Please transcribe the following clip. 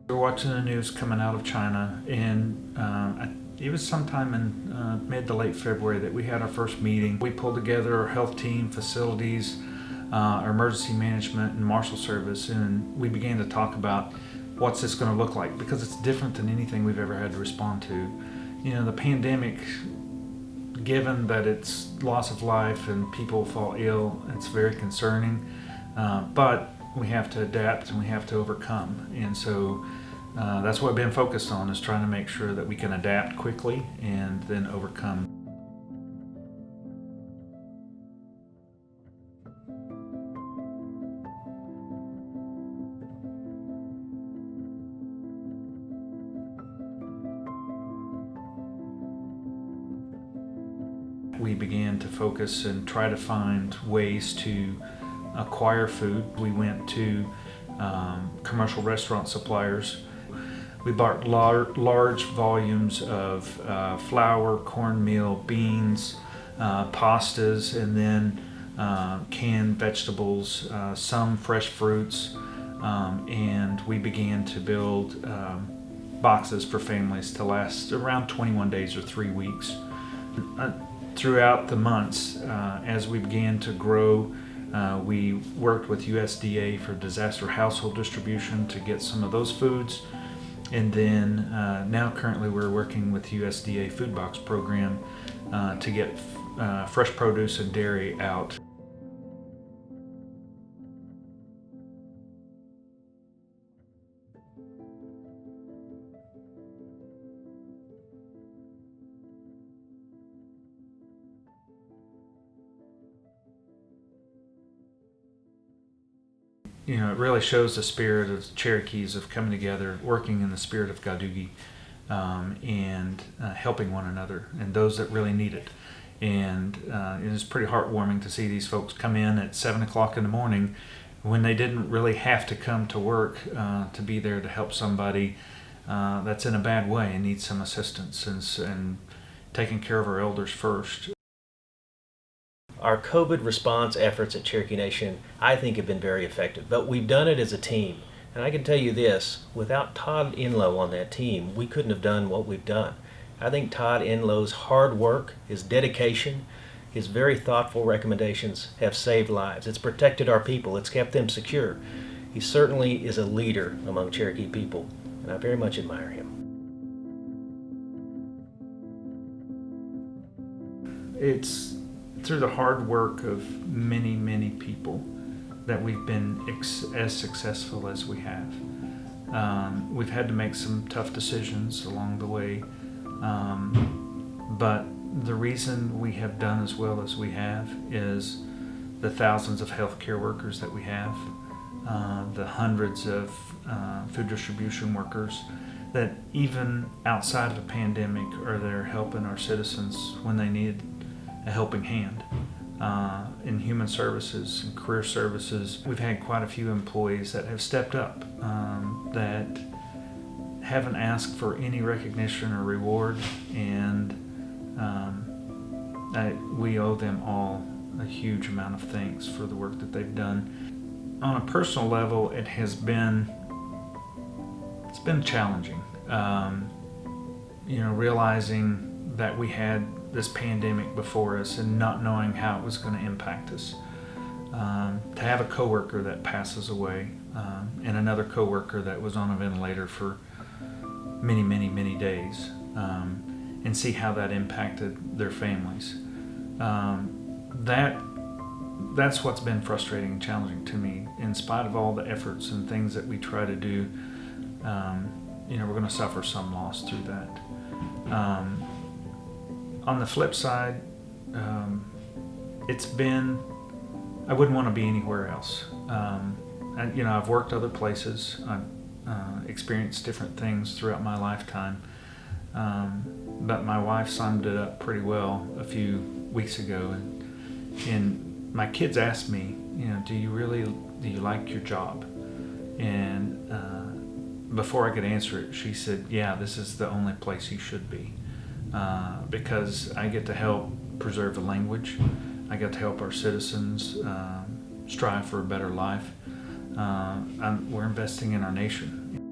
We were watching the news coming out of China, and it was sometime in mid to late February that we had our first meeting. We pulled together our health team, facilities, our emergency management, and marshal service, and we began to talk about what's this going to look like, because it's different than anything we've ever had to respond to. You know, the pandemic, given that it's loss of life and people fall ill, it's very concerning, but we have to adapt and we have to overcome. And so that's what I've been focused on, is trying to make sure that we can adapt quickly and then overcome. We began to focus and try to find ways to acquire food. We went to commercial restaurant suppliers. We bought large volumes of flour, cornmeal, beans, pastas, and then canned vegetables, some fresh fruits, and we began to build boxes for families to last around 21 days or 3 weeks. Throughout the months, as we began to grow, we worked with USDA for disaster household distribution to get some of those foods. And then now currently we're working with USDA food box program to get fresh produce and dairy out. You know, it really shows the spirit of Cherokees of coming together, working in the spirit of Gadugi, and helping one another and those that really need it. And it is pretty heartwarming to see these folks come in at 7 o'clock in the morning when they didn't really have to come to work to be there to help somebody that's in a bad way and needs some assistance, and taking care of our elders first. Our COVID response efforts at Cherokee Nation, I think, have been very effective, but we've done it as a team. And I can tell you this, without Todd Enlow on that team, we couldn't have done what we've done. I think Todd Enlow's hard work, his dedication, his very thoughtful recommendations have saved lives. It's protected our people. It's kept them secure. He certainly is a leader among Cherokee people, and I very much admire him. It's through the hard work of many, many people that we've been as successful as we have. We've had to make some tough decisions along the way, but the reason we have done as well as we have is the thousands of healthcare workers that we have, the hundreds of food distribution workers that even outside of a pandemic are there helping our citizens when they need a helping hand. In human services and career services, we've had quite a few employees that have stepped up, that haven't asked for any recognition or reward, and we owe them all a huge amount of thanks for the work that they've done. On a personal level, it's been challenging. Realizing that we had this pandemic before us and not knowing how it was going to impact us. To have a coworker that passes away, and another coworker that was on a ventilator for many, many, many days, and see how that impacted their families. That's what's been frustrating and challenging to me. In spite of all the efforts and things that we try to do, we're going to suffer some loss through that. On the flip side, I wouldn't want to be anywhere else. I've worked other places. I've experienced different things throughout my lifetime. But my wife summed it up pretty well a few weeks ago. And my kids asked me, do you like your job? And before I could answer it, she said, yeah, this is the only place you should be. Because I get to help preserve the language. I got to help our citizens strive for a better life. We're investing in our nation.